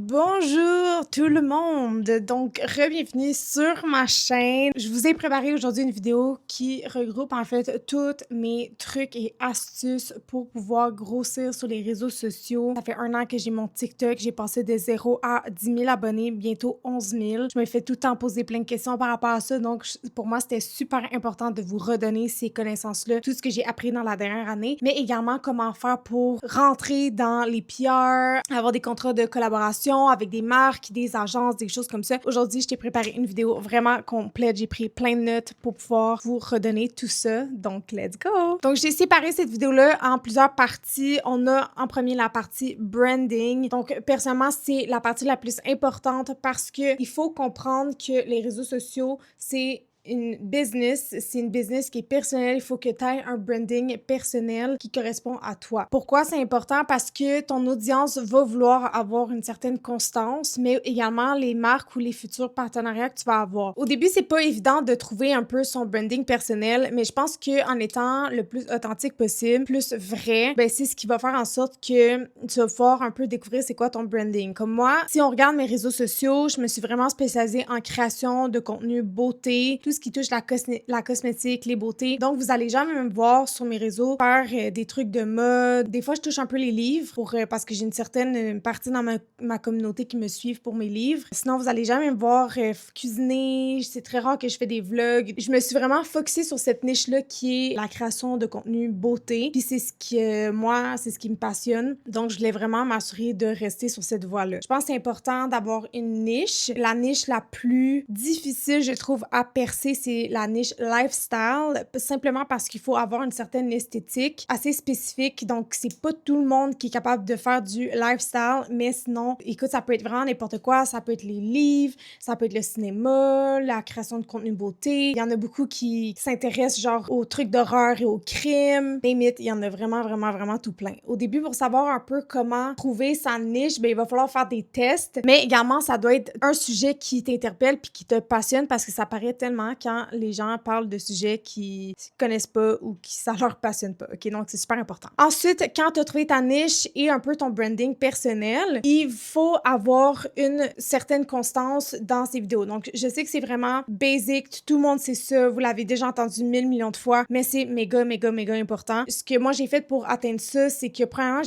Bonjour tout le monde! Donc, re-bienvenue sur ma chaîne. Je vous ai préparé aujourd'hui une vidéo qui regroupe en fait tous mes trucs et astuces pour pouvoir grossir sur les réseaux sociaux. Ça fait 1 an que j'ai mon TikTok. J'ai passé de 0 à 10 000 abonnés, bientôt 11 000. Je me fais tout le temps poser plein de questions par rapport à ça. Donc, pour moi, c'était super important de vous redonner ces connaissances-là, tout ce que j'ai appris dans la dernière année, mais également comment faire pour rentrer dans les PR, avoir des contrats de collaboration avec des marques, des agences, des choses comme ça. Aujourd'hui, je t'ai préparé une vidéo vraiment complète. J'ai pris plein de notes pour pouvoir vous redonner tout ça. Donc, let's go! Donc, j'ai séparé cette vidéo-là en plusieurs parties. On a en premier la partie branding. Donc, personnellement, c'est la partie la plus importante parce que il faut comprendre que les réseaux sociaux, c'est une business qui est personnelle. Il faut que tu aies un branding personnel qui correspond à toi. Pourquoi c'est important? Parce que ton audience va vouloir avoir une certaine constance, mais également les marques ou les futurs partenariats que tu vas avoir. Au début, c'est pas évident de trouver un peu son branding personnel, mais je pense que en étant le plus authentique possible, plus vrai, ben c'est ce qui va faire en sorte que tu vas pouvoir un peu découvrir c'est quoi ton branding. Comme moi, si on regarde mes réseaux sociaux, je me suis vraiment spécialisée en création de contenu beauté, tout ce qui touche la cosmétique, les beautés. Donc, vous allez jamais me voir sur mes réseaux faire des trucs de mode. Des fois, je touche un peu les livres parce que j'ai une certaine partie dans ma communauté qui me suivent pour mes livres. Sinon, vous allez jamais me voir cuisiner. C'est très rare que je fais des vlogs. Je me suis vraiment focusée sur cette niche-là qui est la création de contenu beauté. Puis c'est ce qui, moi, c'est ce qui me passionne. Donc, je voulais vraiment m'assurer de rester sur cette voie-là. Je pense que c'est important d'avoir une niche. La niche la plus difficile, je trouve, à percer, c'est la niche lifestyle, simplement parce qu'il faut avoir une certaine esthétique assez spécifique. Donc, c'est pas tout le monde qui est capable de faire du lifestyle, mais sinon, écoute, ça peut être vraiment n'importe quoi. Ça peut être les livres, ça peut être le cinéma, la création de contenu beauté. Il y en a beaucoup qui s'intéressent genre aux trucs d'horreur et aux crimes. Limite, il y en a vraiment, vraiment, vraiment tout plein. Au début, pour savoir un peu comment trouver sa niche, ben, il va falloir faire des tests, mais également, ça doit être un sujet qui t'interpelle puis qui te passionne parce que ça paraît tellement quand les gens parlent de sujets qu'ils connaissent pas ou qui ça leur passionne pas. OK, donc c'est super important. Ensuite, quand tu as trouvé ta niche et un peu ton branding personnel, il faut avoir une certaine constance dans ces vidéos. Donc, je sais que c'est vraiment basic, tout le monde sait ça, vous l'avez déjà entendu 1000 millions de fois, mais c'est méga, méga, méga important. Ce que moi j'ai fait pour atteindre ça, c'est que premièrement,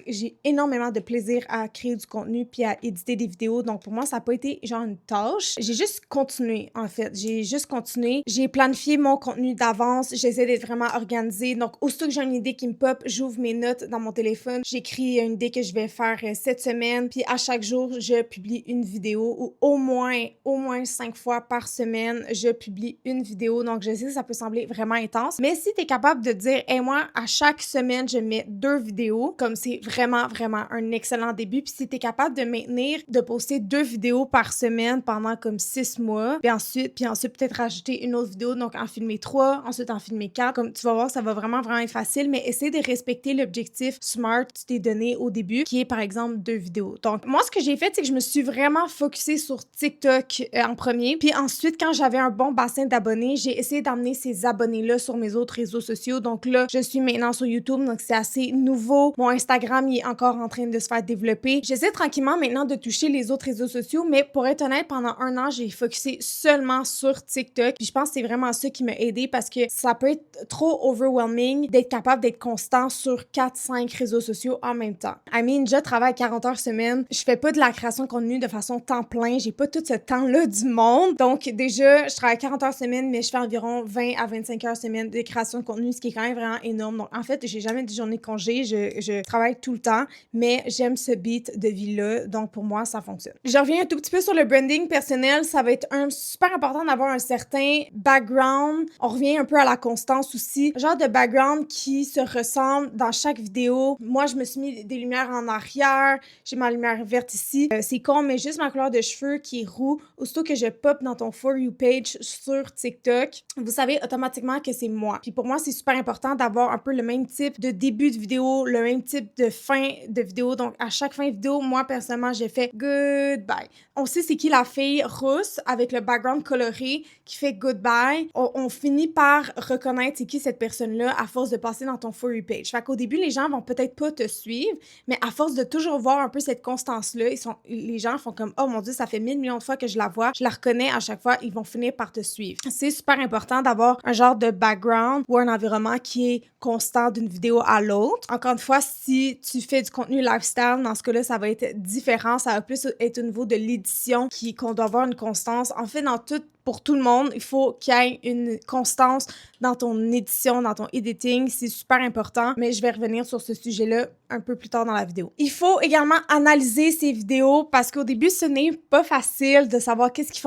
j'ai énormément de plaisir à créer du contenu puis à éditer des vidéos. Donc, pour moi, ça n'a pas été genre une tâche. J'ai juste continué, en fait. J'ai juste continué. J'ai planifié mon contenu d'avance. J'essaie d'être vraiment organisée. Donc, aussitôt que j'ai une idée qui me pop, j'ouvre mes notes dans mon téléphone. J'écris une idée que je vais faire cette semaine. Puis, à chaque jour, je publie une vidéo ou au moins 5 fois par semaine, je publie une vidéo. Donc, je sais que ça peut sembler vraiment intense. Mais si tu es capable de dire, hey, moi, à chaque semaine, je mets 2 vidéos, comme c'est vraiment, vraiment un excellent début. Puis, si tu es capable de maintenir, de poster 2 vidéos par semaine pendant comme 6 mois, puis ensuite peut-être rajouter une autre vidéo, donc en filmer 3, ensuite en filmer 4. Comme tu vas voir, ça va vraiment, vraiment être facile, mais essaie de respecter l'objectif SMART que tu t'es donné au début, qui est par exemple 2 vidéos. Donc, moi, ce que j'ai fait, c'est que je me suis vraiment focusée sur TikTok en premier, puis ensuite, quand j'avais un bon bassin d'abonnés, j'ai essayé d'amener ces abonnés-là sur mes autres réseaux sociaux. Donc là, je suis maintenant sur YouTube, donc c'est assez nouveau. Mon Instagram, il est encore en train de se faire développer. J'essaie tranquillement maintenant de toucher les autres réseaux sociaux, mais pour être honnête, pendant 1 an, j'ai focusé seulement sur TikTok. Puis je pense que c'est vraiment ça qui m'a aidé parce que ça peut être trop overwhelming d'être capable d'être constant sur 4-5 réseaux sociaux en même temps. I mean, je travaille 40 heures semaine. Je fais pas de la création de contenu de façon temps plein. J'ai pas tout ce temps-là du monde. Donc déjà, je travaille 40 heures semaine, mais je fais environ 20 à 25 heures semaine de création de contenu, ce qui est quand même vraiment énorme. Donc en fait, j'ai jamais de journée de congé. Je travaille tout le temps, mais j'aime ce beat de vie-là. Donc pour moi, ça fonctionne. Je reviens un tout petit peu sur le branding personnel. Ça va être super important d'avoir un certain background. On revient un peu à la constance aussi. Genre de background qui se ressemble dans chaque vidéo. Moi, je me suis mis des lumières en arrière. J'ai ma lumière verte ici. C'est con, mais juste ma couleur de cheveux qui est roux. Aussitôt que je pop dans ton For You page sur TikTok, vous savez automatiquement que c'est moi. Puis pour moi, c'est super important d'avoir un peu le même type de début de vidéo, le même type de fin de vidéo. Donc, à chaque fin de vidéo, moi, personnellement, j'ai fait goodbye. On sait c'est qui la fille rousse avec le background coloré qui fait goodbye, on finit par reconnaître c'est qui cette personne-là à force de passer dans ton For You page. Fait qu'au début, les gens vont peut-être pas te suivre, mais à force de toujours voir un peu cette constance-là, les gens font comme « Oh mon Dieu, ça fait 1000 millions de fois que je la vois, je la reconnais à chaque fois, ils vont finir par te suivre. » C'est super important d'avoir un genre de background ou un environnement qui est constant d'une vidéo à l'autre. Encore une fois, si tu fais du contenu lifestyle, dans ce cas-là, ça va être différent. Ça va plus être au niveau de l'édition qu'on doit avoir une constance. En fait, pour tout le monde, il faut qu'il y ait une constance dans ton édition, dans ton editing. C'est super important, mais je vais revenir sur ce sujet-là un peu plus tard dans la vidéo. Il faut également analyser ces vidéos parce qu'au début, ce n'est pas facile de savoir qu'est-ce qui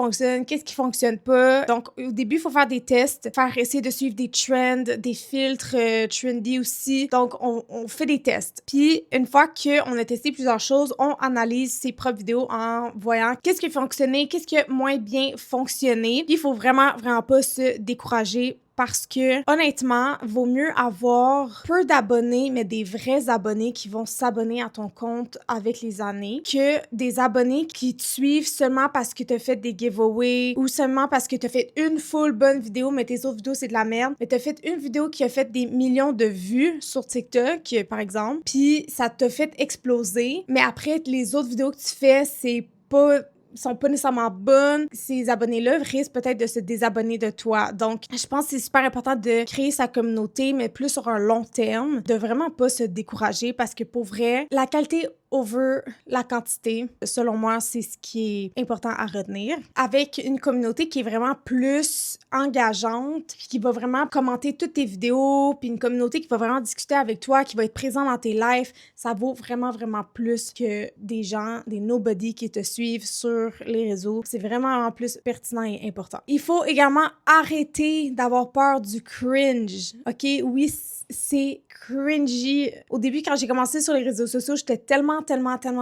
fonctionne pas. Donc, au début, il faut faire des tests, essayer de suivre des trends, des filtres trendy aussi. Donc, on fait des tests. Puis, une fois qu'on a testé plusieurs choses, on analyse ses propres vidéos en voyant qu'est-ce qui a fonctionné, qu'est-ce qui a moins bien fonctionné. Puis, il faut vraiment pas se décourager parce que, honnêtement, vaut mieux avoir peu d'abonnés, mais des vrais abonnés qui vont s'abonner à ton compte avec les années, que des abonnés qui te suivent seulement parce que tu as fait des giveaways ou seulement parce que tu as fait une full bonne vidéo, mais tes autres vidéos, c'est de la merde. Mais tu as fait une vidéo qui a fait des millions de vues sur TikTok, par exemple, puis ça t'a fait exploser. Mais après, les autres vidéos que tu fais, sont pas nécessairement bonnes, ces abonnés-là risquent peut-être de se désabonner de toi. Donc, je pense que c'est super important de créer sa communauté, mais plus sur un long terme, de vraiment pas se décourager parce que pour vrai, la qualité over la quantité, selon moi, c'est ce qui est important à retenir. Avec une communauté qui est vraiment plus engageante, qui va vraiment commenter toutes tes vidéos, puis une communauté qui va vraiment discuter avec toi, qui va être présent dans tes lives, ça vaut vraiment plus que des gens, des nobody qui te suivent sur les réseaux. C'est vraiment plus pertinent et important. Il faut également arrêter d'avoir peur du cringe. OK? Oui, c'est cringy. Au début, quand j'ai commencé sur les réseaux sociaux, j'étais tellement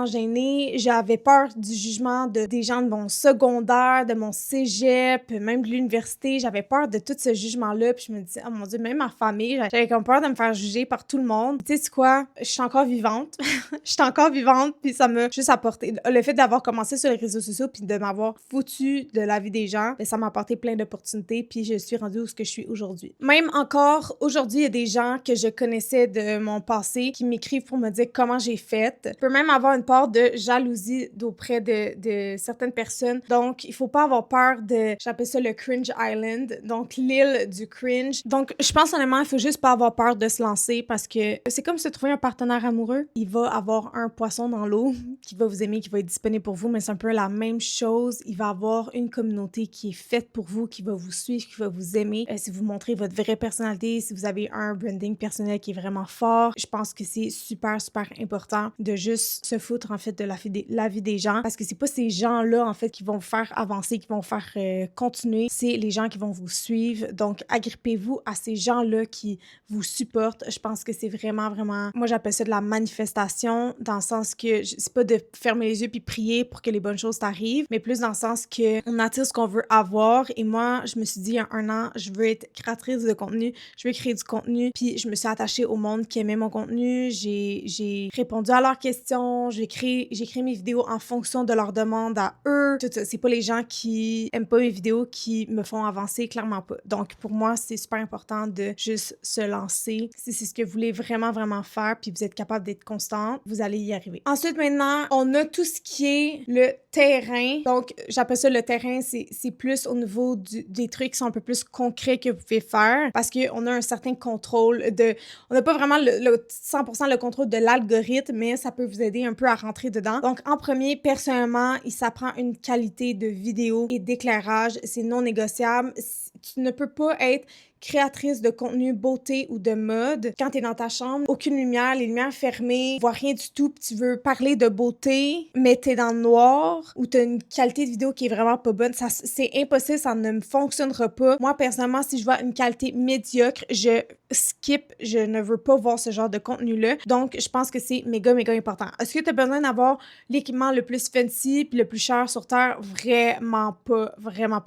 gênée. J'avais peur du jugement des gens de mon secondaire, de mon cégep, même de l'université. J'avais peur de tout ce jugement-là. Puis je me disais, oh mon Dieu, même ma famille, j'avais comme peur de me faire juger par tout le monde. Tu sais quoi? Je suis encore vivante. Je suis encore vivante, puis ça m'a juste apporté. Le fait d'avoir commencé sur les réseaux sociaux puis de m'avoir foutu de la vie des gens, ça m'a apporté plein d'opportunités, puis je suis rendue où ce que je suis aujourd'hui. Même encore, aujourd'hui, il y a des gens que je connaissais de mon passé qui m'écrivent pour me dire comment j'ai fait. Je peux même avoir une part de jalousie auprès de certaines personnes. Donc, il faut pas avoir peur j'appelle ça le cringe island, donc l'île du cringe. Donc, je pense honnêtement, il faut juste pas avoir peur de se lancer parce que c'est comme se trouver un partenaire amoureux. Il va avoir un poisson dans l'eau qui va vous aimer, qui va être disponible pour vous, mais c'est un peu la même chose. Il va avoir une communauté qui est faite pour vous, qui va vous suivre, qui va vous aimer. Si vous montrez votre vraie personnalité, si vous avez un branding personnel qui est vraiment fort, je pense que c'est super important de juste se foutre en fait de la vie des gens parce que c'est pas ces gens-là en fait qui vont vous faire avancer, qui vont vous faire continuer, c'est les gens qui vont vous suivre. Donc agrippez-vous à ces gens-là qui vous supportent. Je pense que c'est vraiment, moi j'appelle ça de la manifestation dans le sens que c'est pas de fermer les yeux puis prier pour que les bonnes choses t'arrivent, mais plus dans le sens que on attire ce qu'on veut avoir. Et moi, je me suis dit il y a un an, je veux être créatrice de contenu, je veux créer du contenu, puis je me suis attachée au monde qui aimait mon contenu, j'ai répondu à leurs questions, j'ai créé mes vidéos en fonction de leurs demandes à eux. Tout ça, c'est pas les gens qui aiment pas mes vidéos qui me font avancer, clairement pas. Donc pour moi, c'est super important de juste se lancer. Si c'est ce que vous voulez vraiment faire, puis vous êtes capable d'être constant, vous allez y arriver. Ensuite, maintenant, on a tout ce qui est le terrain. Donc, j'appelle ça le terrain, c'est plus au niveau des trucs qui sont un peu plus concrets que vous pouvez faire parce qu'on a un certain contrôle on n'a pas vraiment le 100% le contrôle de l'algorithme, mais ça peut vous aider un peu à rentrer dedans. Donc, en premier, personnellement, il s'apprend une qualité de vidéo et d'éclairage. C'est non négociable. Tu ne peux pas être créatrice de contenu beauté ou de mode quand t'es dans ta chambre, aucune lumière, les lumières fermées, tu vois rien du tout, puis tu veux parler de beauté, mais t'es dans le noir ou t'as une qualité de vidéo qui est vraiment pas bonne, c'est impossible, ça ne me fonctionnera pas. Moi, personnellement, si je vois une qualité médiocre, je skip, je ne veux pas voir ce genre de contenu-là. Donc, je pense que c'est méga important. Est-ce que t'as besoin d'avoir l'équipement le plus fancy puis le plus cher sur Terre? Vraiment pas,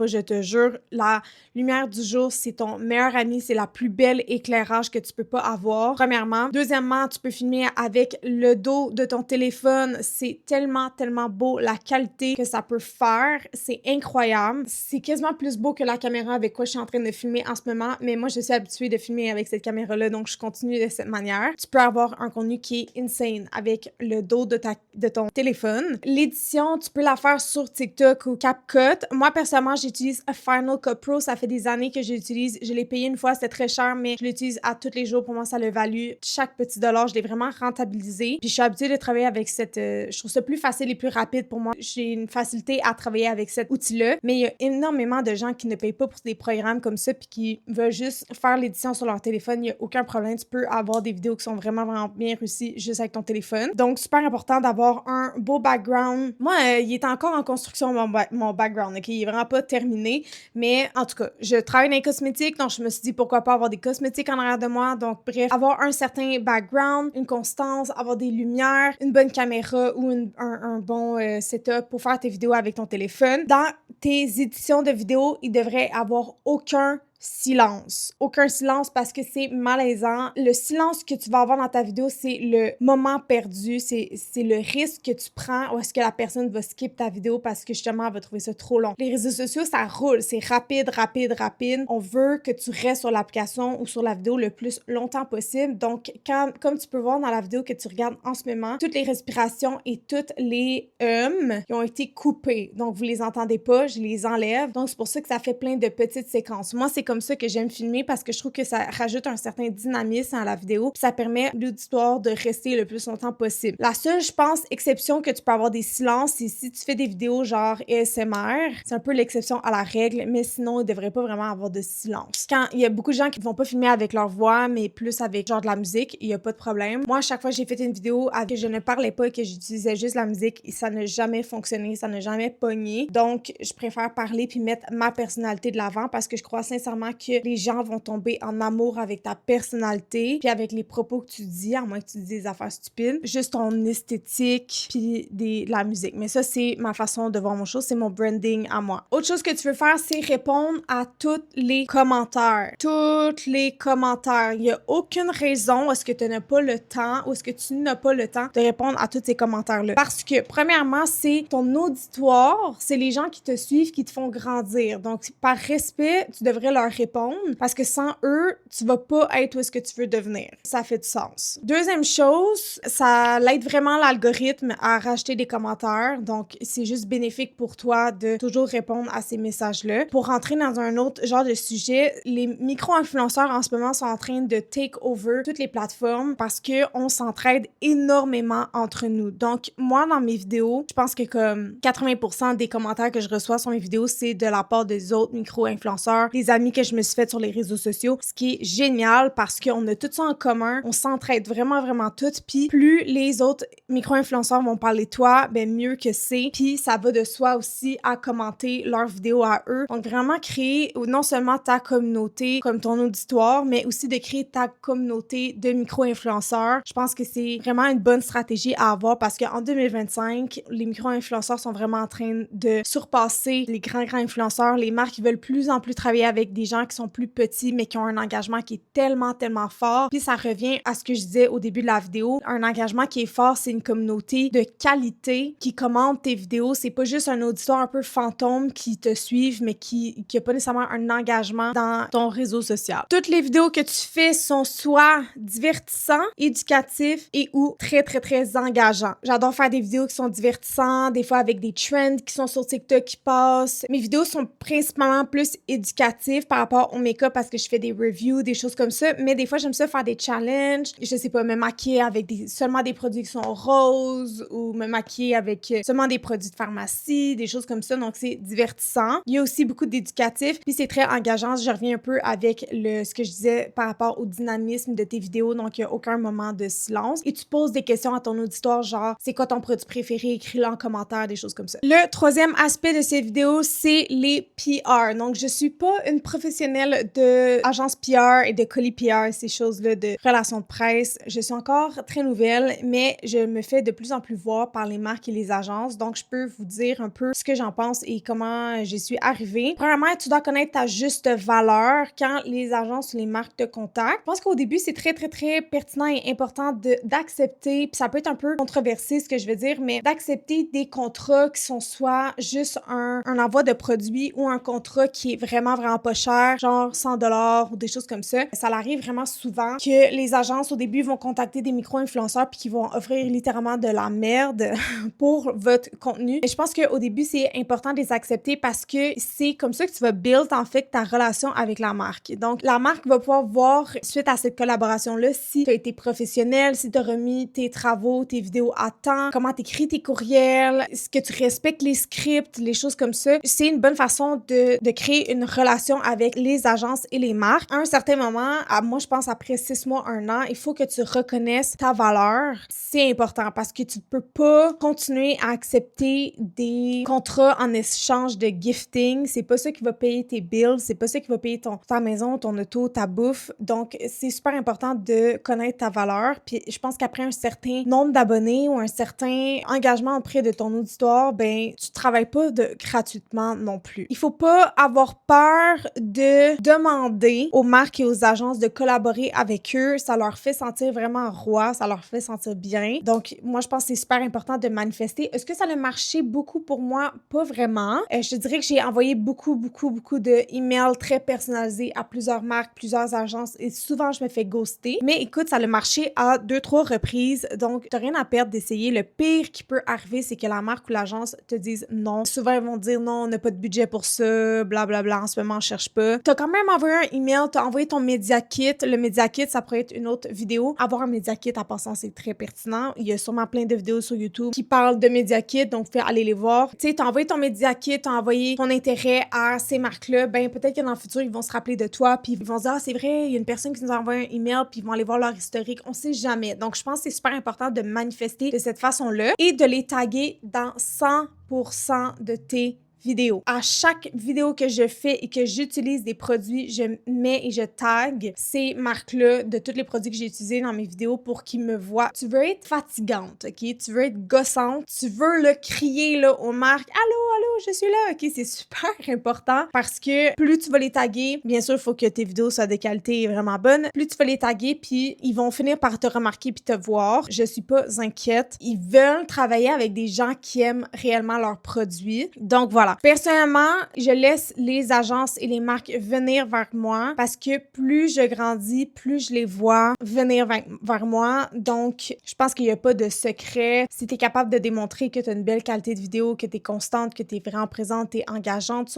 je te jure. La lumière lumière du jour, c'est ton meilleur ami, c'est la plus belle éclairage que tu peux pas avoir, premièrement. Deuxièmement, tu peux filmer avec le dos de ton téléphone. C'est tellement, tellement beau, la qualité que ça peut faire. C'est incroyable. C'est quasiment plus beau que la caméra avec quoi je suis en train de filmer en ce moment, mais moi, je suis habituée de filmer avec cette caméra-là, donc je continue de cette manière. Tu peux avoir un contenu qui est insane avec le dos de ton téléphone. L'édition, tu peux la faire sur TikTok ou CapCut. Moi, personnellement, j'utilise Final Cut Pro. Ça fait des années que j'utilise. Je l'ai payé une fois, c'était très cher, mais je l'utilise à tous les jours. Pour moi, ça le value. Chaque petit dollar, je l'ai vraiment rentabilisé. Puis je suis habituée de travailler avec cette... je trouve ça plus facile et plus rapide pour moi. J'ai une facilité à travailler avec cet outil-là, mais il y a énormément de gens qui ne payent pas pour des programmes comme ça puis qui veulent juste faire l'édition sur leur téléphone. Il n'y a aucun problème. Tu peux avoir des vidéos qui sont vraiment, vraiment bien réussies juste avec ton téléphone. Donc, super important d'avoir un beau background. Moi, il est encore en construction, mon background, OK? Il est vraiment pas terminé, mais en tout cas, je travaille dans les cosmétiques, donc je me suis dit pourquoi pas avoir des cosmétiques en arrière de moi. Donc, bref, avoir un certain background, une constance, avoir des lumières, une bonne caméra ou un bon setup pour faire tes vidéos avec ton téléphone. Dans tes éditions de vidéos, il devrait avoir aucun silence. Aucun silence parce que c'est malaisant. Le silence que tu vas avoir dans ta vidéo, c'est le moment perdu, c'est le risque que tu prends ou est-ce que la personne va skip ta vidéo parce que justement, elle va trouver ça trop long. Les réseaux sociaux, ça roule, c'est rapide, rapide, rapide. On veut que tu restes sur l'application ou sur la vidéo le plus longtemps possible. Donc, comme tu peux voir dans la vidéo que tu regardes en ce moment, toutes les respirations et toutes les qui ont été coupées. Donc, vous les entendez pas, je les enlève. Donc, c'est pour ça que ça fait plein de petites séquences. Moi, c'est comme ça que j'aime filmer parce que je trouve que ça rajoute un certain dynamisme à la vidéo puis ça permet à l'auditoire de rester le plus longtemps possible. La seule, je pense, exception que tu peux avoir des silences, c'est si tu fais des vidéos genre ASMR. C'est un peu l'exception à la règle, mais sinon, il devrait pas vraiment avoir de silence. Quand il y a beaucoup de gens qui vont pas filmer avec leur voix, mais plus avec genre de la musique, il y a pas de problème. Moi, à chaque fois que j'ai fait une vidéo avec que je ne parlais pas et que j'utilisais juste la musique, ça n'a jamais fonctionné, ça n'a jamais pogné. Donc, je préfère parler puis mettre ma personnalité de l'avant parce que je crois sincèrement que les gens vont tomber en amour avec ta personnalité puis avec les propos que tu dis, à moins que tu dises des affaires stupides. Juste ton esthétique puis la musique. Mais ça, c'est ma façon de voir mon show, c'est mon branding à moi. Autre chose que tu veux faire, c'est répondre à tous les commentaires. Tous les commentaires. Il n'y a aucune raison où est-ce que tu n'as pas le temps ou est-ce que tu n'as pas le temps de répondre à tous ces commentaires-là. Parce que, premièrement, c'est ton auditoire, c'est les gens qui te suivent, qui te font grandir. Donc, par respect, tu devrais leur répondre parce que sans eux, tu vas pas être où est-ce que tu veux devenir. Ça fait du sens. Deuxième chose, ça l'aide vraiment l'algorithme à rajouter des commentaires. Donc, c'est juste bénéfique pour toi de toujours répondre à ces messages-là. Pour rentrer dans un autre genre de sujet, les micro-influenceurs en ce moment sont en train de take over toutes les plateformes parce qu'on s'entraide énormément entre nous. Donc, moi, dans mes vidéos, je pense que comme 80% des commentaires que je reçois sur mes vidéos, c'est de la part des autres micro-influenceurs, des amis que je me suis fait sur les réseaux sociaux, ce qui est génial parce qu'on a tout ça en commun, on s'entraide vraiment, vraiment toutes, puis plus les autres micro-influenceurs vont parler de toi, ben mieux que c'est, puis ça va de soi aussi à commenter leurs vidéos à eux. Donc vraiment créer non seulement ta communauté comme ton auditoire, mais aussi de créer ta communauté de micro-influenceurs. Je pense que c'est vraiment une bonne stratégie à avoir parce qu'en 2025, les micro-influenceurs sont vraiment en train de surpasser les grands influenceurs. Les marques veulent plus en plus travailler avec des gens qui sont plus petits mais qui ont un engagement qui est tellement, tellement fort. Puis ça revient à ce que je disais au début de la vidéo. Un engagement qui est fort, c'est une communauté de qualité qui commente tes vidéos. C'est pas juste un auditoire un peu fantôme qui te suivent mais qui a pas nécessairement un engagement dans ton réseau social. Toutes les vidéos que tu fais sont soit divertissants, éducatifs et ou très, très, très engageants. J'adore faire des vidéos qui sont divertissantes, des fois avec des trends qui sont sur TikTok qui passent. Mes vidéos sont principalement plus éducatives par rapport au make-up parce que je fais des reviews, des choses comme ça, mais des fois, j'aime ça faire des challenges. Je sais pas, me maquiller avec seulement des produits qui sont roses ou me maquiller avec seulement des produits de pharmacie, des choses comme ça. Donc, c'est divertissant. Il y a aussi beaucoup d'éducatifs, puis c'est très engageant. Je reviens un peu avec ce que je disais par rapport au dynamisme de tes vidéos. Donc, il n'y a aucun moment de silence. Et tu poses des questions à ton auditoire, genre, c'est quoi ton produit préféré? Écris-le en commentaire, des choses comme ça. Le troisième aspect de ces vidéos, c'est les PR. Donc, je suis pas une professionnelle professionnelle de agence PR et de colis PR, ces choses-là de relations de presse. Je suis encore très nouvelle, mais je me fais de plus en plus voir par les marques et les agences. Donc, je peux vous dire un peu ce que j'en pense et comment j'y suis arrivée. Premièrement, tu dois connaître ta juste valeur quand les agences ou les marques te contactent. Je pense qu'au début, c'est très, très, très pertinent et important d'accepter, puis ça peut être un peu controversé ce que je veux dire, mais d'accepter des contrats qui sont soit juste un envoi de produit ou un contrat qui est vraiment, vraiment pas cher, genre 100$ ou des choses comme ça. Ça arrive vraiment souvent que les agences, au début, vont contacter des micro-influenceurs puis qui vont offrir littéralement de la merde pour votre contenu. Et je pense qu'au début, c'est important de les accepter parce que c'est comme ça que tu vas build, en fait, ta relation avec la marque. Donc, la marque va pouvoir voir, suite à cette collaboration-là, si tu as été professionnel, si tu as remis tes travaux, tes vidéos à temps, comment tu écris tes courriels, est-ce que tu respectes les scripts, les choses comme ça. C'est une bonne façon de créer une relation avec les agences et les marques. À un certain moment, moi, je pense après 6 mois, 1 an, il faut que tu reconnaisses ta valeur. C'est important parce que tu peux pas continuer à accepter des contrats en échange de gifting. C'est pas ça qui va payer tes bills, c'est pas ça qui va payer ta maison, ton auto, ta bouffe. Donc, c'est super important de connaître ta valeur. Puis, je pense qu'après un certain nombre d'abonnés ou un certain engagement auprès de ton auditoire, ben, tu travailles pas gratuitement non plus. Il faut pas avoir peur de demander aux marques et aux agences de collaborer avec eux. Ça leur fait sentir vraiment roi, ça leur fait sentir bien. Donc, moi, je pense que c'est super important de manifester. Est-ce que ça a marché beaucoup pour moi? Pas vraiment. Je te dirais que j'ai envoyé beaucoup de emails très personnalisés à plusieurs marques, plusieurs agences et souvent, je me fais ghoster. Mais écoute, ça a marché à 2-3 reprises. Donc, t'as rien à perdre d'essayer. Le pire qui peut arriver, c'est que la marque ou l'agence te dise non. Souvent, ils vont dire non, on n'a pas de budget pour ça, blablabla, en ce moment, on cherche pas. T'as quand même envoyé un email, t'as envoyé ton Media Kit. Le Media Kit, ça pourrait être une autre vidéo. Avoir un Media Kit, en passant, c'est très pertinent. Il y a sûrement plein de vidéos sur YouTube qui parlent de Media Kit, donc fais aller les voir. Tu sais, t'as envoyé ton Media Kit, t'as envoyé ton intérêt à ces marques-là, ben peut-être que dans le futur, ils vont se rappeler de toi, puis ils vont se dire, ah, c'est vrai, il y a une personne qui nous a envoyé un email, puis ils vont aller voir leur historique. On sait jamais. Donc, je pense que c'est super important de manifester de cette façon-là et de les taguer dans 100% de tes vidéos. À chaque vidéo que je fais et que j'utilise des produits, je mets et je tag ces marques-là de tous les produits que j'ai utilisés dans mes vidéos pour qu'ils me voient. Tu veux être fatigante, OK? Tu veux être gossante. Tu veux le crier là, aux marques. Allô, je suis là, OK? C'est super important parce que plus tu vas les taguer, bien sûr, il faut que tes vidéos soient de qualité vraiment bonne. Plus tu vas les taguer, puis ils vont finir par te remarquer puis te voir. Je suis pas inquiète. Ils veulent travailler avec des gens qui aiment réellement leurs produits. Donc voilà. Personnellement, je laisse les agences et les marques venir vers moi parce que plus je grandis, plus je les vois venir vers moi. Donc, je pense qu'il n'y a pas de secret. Si tu es capable de démontrer que tu as une belle qualité de vidéo, que tu es constante, que tu es vraiment présente, tu es engageante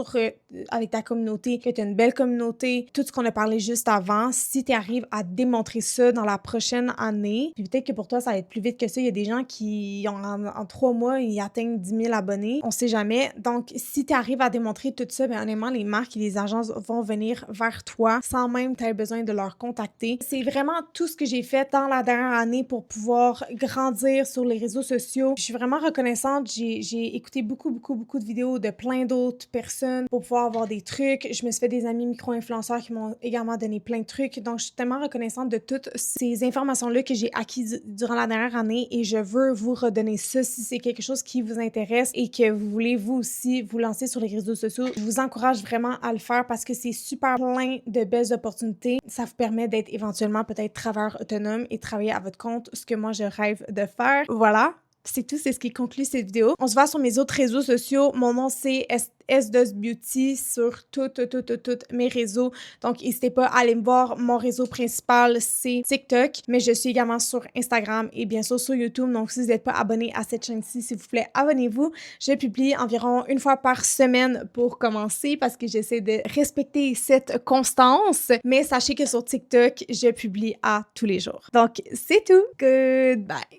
avec ta communauté, que tu as une belle communauté, tout ce qu'on a parlé juste avant, si tu arrives à démontrer ça dans la prochaine année, puis peut-être que pour toi, ça va être plus vite que ça. Il y a des gens qui, en 3 mois, ils atteignent 10 000 abonnés. On sait jamais. Donc, si tu arrives à démontrer tout ça, bien honnêtement, les marques et les agences vont venir vers toi sans même tu aies besoin de leur contacter. C'est vraiment tout ce que j'ai fait dans la dernière année pour pouvoir grandir sur les réseaux sociaux. Je suis vraiment reconnaissante. J'ai écouté beaucoup de vidéos de plein d'autres personnes pour pouvoir avoir des trucs. Je me suis fait des amis micro-influenceurs qui m'ont également donné plein de trucs. Donc, je suis tellement reconnaissante de toutes ces informations-là que j'ai acquises durant la dernière année et je veux vous redonner ça si c'est quelque chose qui vous intéresse et que vous voulez vous aussi vous lancer sur les réseaux sociaux. Je vous encourage vraiment à le faire parce que c'est super plein de belles opportunités. Ça vous permet d'être éventuellement peut-être travailleur autonome et travailler à votre compte, ce que moi je rêve de faire. Voilà. C'est tout, c'est ce qui conclut cette vidéo. On se voit sur mes autres réseaux sociaux. Mon nom, c'est S2Beauty sur toutes mes réseaux. Donc, n'hésitez pas à aller me voir. Mon réseau principal, c'est TikTok, mais je suis également sur Instagram et bien sûr sur YouTube. Donc, si vous n'êtes pas abonné à cette chaîne-ci, s'il vous plaît, abonnez-vous. Je publie environ 1 fois par semaine pour commencer parce que j'essaie de respecter cette constance. Mais sachez que sur TikTok, je publie à tous les jours. Donc, c'est tout. Goodbye.